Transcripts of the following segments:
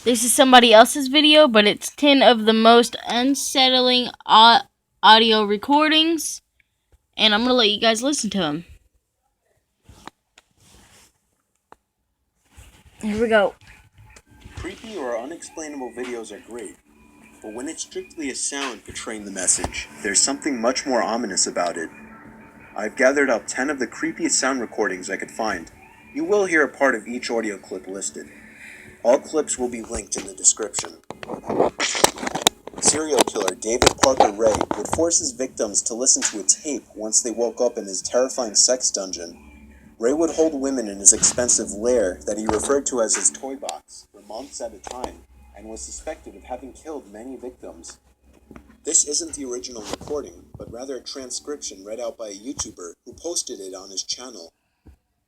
This is somebody else's video, but it's 10 of the most unsettling audio recordings, and I'm going to let you guys listen to them. Here we go. Creepy or unexplainable videos are great, but when it's strictly a sound portraying the message, there's something much more ominous about it. I've gathered up 10 of the creepiest sound recordings I could find. You will hear a part of each audio clip listed. All clips will be linked in the description. Serial killer David Parker Ray would force his victims to listen to a tape once they woke up in his terrifying sex dungeon. Ray would hold women in his expensive lair that he referred to as his toy box for months at a time, and was suspected of having killed many victims. This isn't the original recording, but rather a transcription read out by a YouTuber who posted it on his channel.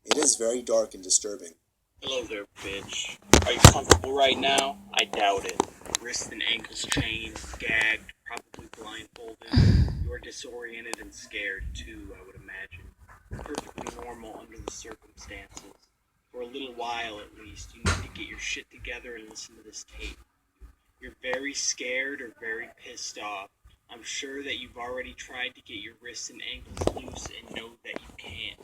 It is very dark and disturbing. Hello there, bitch. Are you comfortable right now? I doubt it. Wrists and ankles chained, gagged, probably blindfolded. You're disoriented and scared, too, I would imagine. Perfectly normal under the circumstances. For a little while, at least, you need to get your shit together and listen to this tape. You're very scared or very pissed off. I'm sure that you've already tried to get your wrists and ankles loose and know that you can't.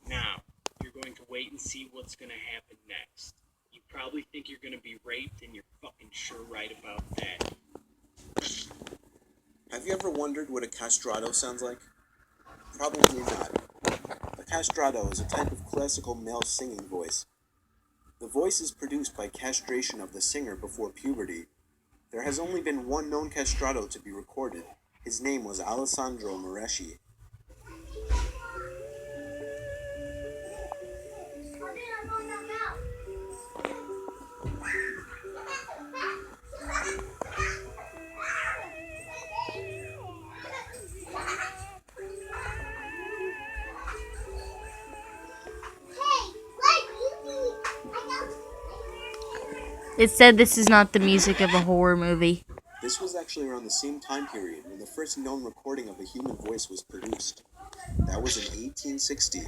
Now, you're going to wait and see what's going to happen next. You probably think you're going to be raped, and you're fucking sure right about that. Have you ever wondered what a castrato sounds like? Probably not. A castrato is a type of classical male singing voice. The voice is produced by castration of the singer before puberty. There has only been one known castrato to be recorded. His name was Alessandro Moreschi. It said this is not the music of a horror movie. This was actually around the same time period when the first known recording of a human voice was produced. That was in 1860.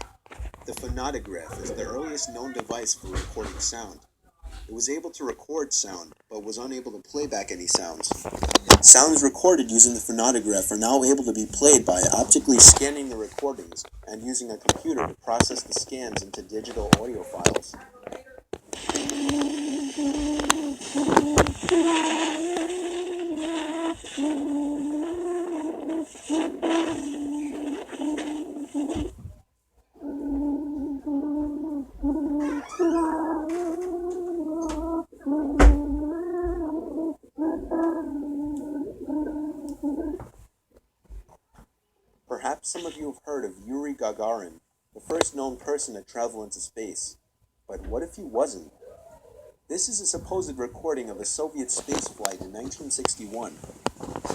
The phonautograph is the earliest known device for recording sound. It was able to record sound, but was unable to play back any sounds. Sounds recorded using the phonautograph are now able to be played by optically scanning the recordings and using a computer to process the scans into digital audio files. Perhaps some of you have heard of Yuri Gagarin, the first known person to travel into space. But what if he wasn't? This is a supposed recording of a Soviet space flight in 1961.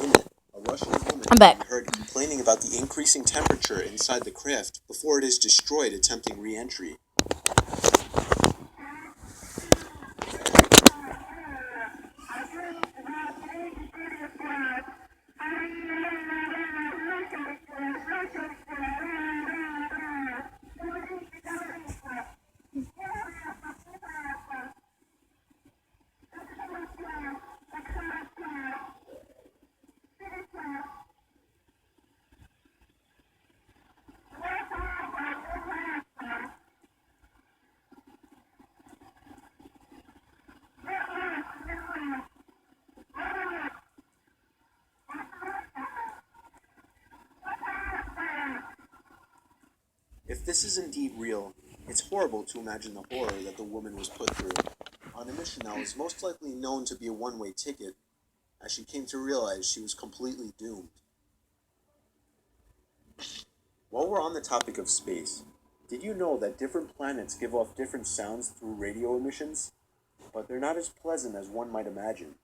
In it, a Russian woman I'm can be back. heard complaining about the increasing temperature inside the craft before it is destroyed attempting re-entry. If this is indeed real, it's horrible to imagine the horror that the woman was put through. On a mission that was most likely known to be a one-way ticket, as she came to realize she was completely doomed. While we're on the topic of space, did you know that different planets give off different sounds through radio emissions? But they're not as pleasant as one might imagine.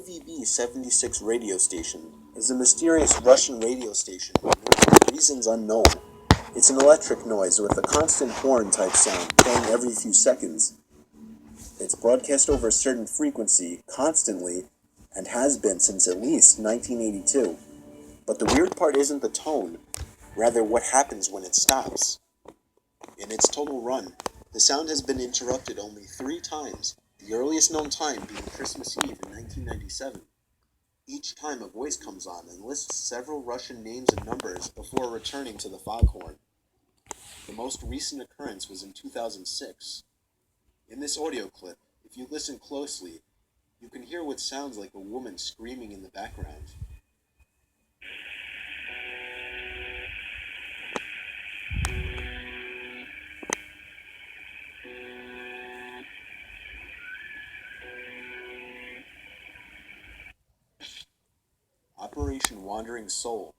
UVB-76 radio station is a mysterious Russian radio station known for reasons unknown. It's an electric noise with a constant horn-type sound playing every few seconds. It's broadcast over a certain frequency, constantly, and has been since at least 1982. But the weird part isn't the tone, rather what happens when it stops. In its total run, the sound has been interrupted only 3 times, the earliest known time being Christmas Eve in 1997. Each time a voice comes on and lists several Russian names and numbers before returning to the foghorn. The most recent occurrence was in 2006. In this audio clip, if you listen closely, you can hear what sounds like a woman screaming in the background. Operation Wandering Soul,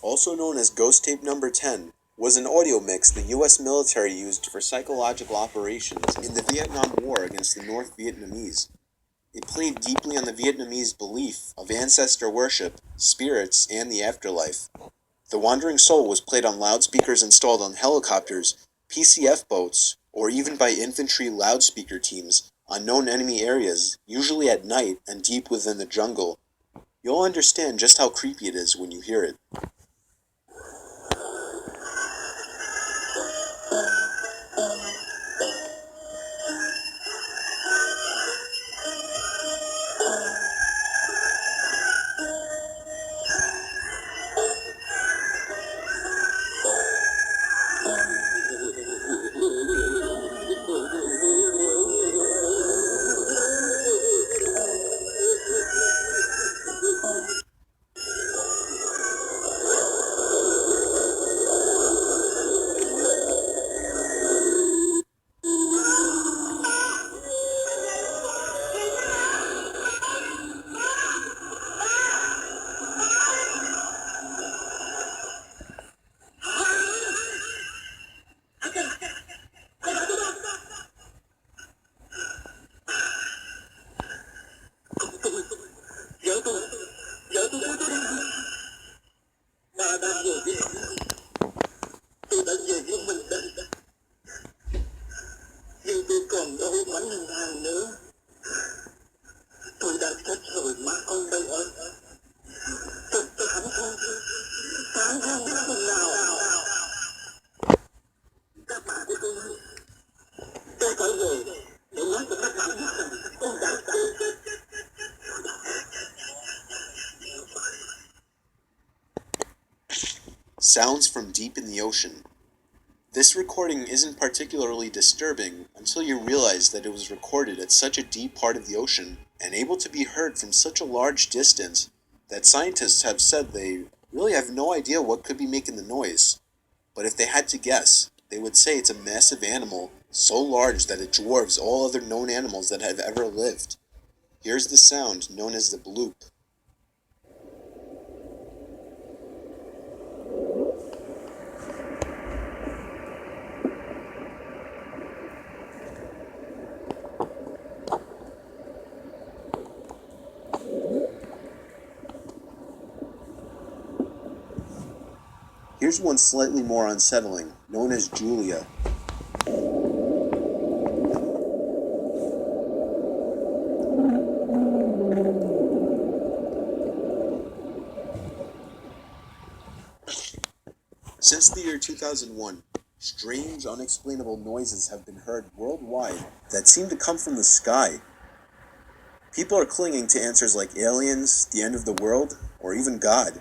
also known as Ghost Tape Number 10, was an audio mix the U.S. military used for psychological operations in the Vietnam War against the North Vietnamese. It played deeply on the Vietnamese belief of ancestor worship, spirits, and the afterlife. The Wandering Soul was played on loudspeakers installed on helicopters, PCF boats, or even by infantry loudspeaker teams on known enemy areas, usually at night and deep within the jungle. You'll understand just how creepy it is when you hear it. Sounds from deep in the ocean. This recording isn't particularly disturbing until you realize that it was recorded at such a deep part of the ocean and able to be heard from such a large distance that scientists have said they really have no idea what could be making the noise. But if they had to guess, they would say it's a massive animal so large that it dwarfs all other known animals that have ever lived. Here's the sound known as the bloop. Here's one slightly more unsettling, known as Julia. Since the year 2001, strange, unexplainable noises have been heard worldwide that seem to come from the sky. People are clinging to answers like aliens, the end of the world, or even God.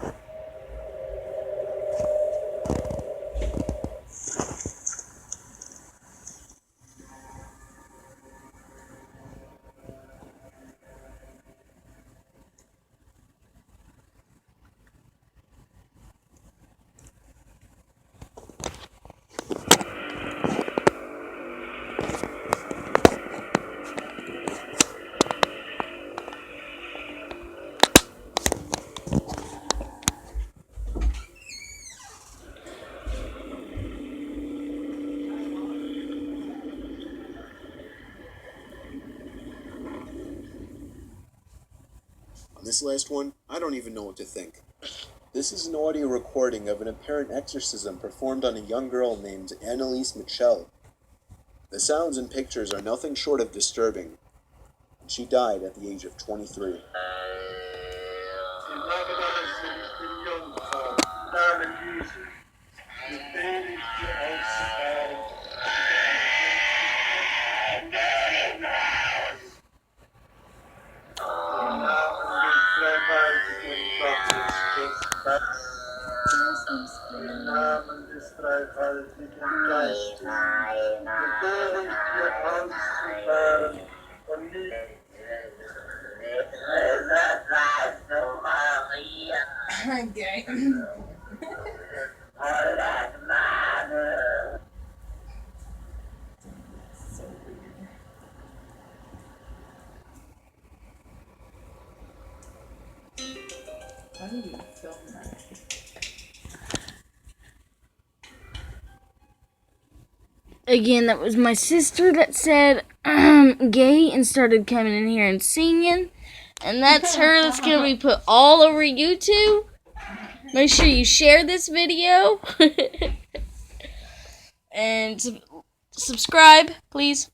This last one, I don't even know what to think. This is an audio recording of an apparent exorcism performed on a young girl named Annalise Mitchell. The sounds and pictures are nothing short of disturbing. She died at the age of 23. Okay. How do you film that? Again, that was my sister that said gay and started coming in here and singing. And that's her that's going to be put all over YouTube. Make sure you share this video. And subscribe, please.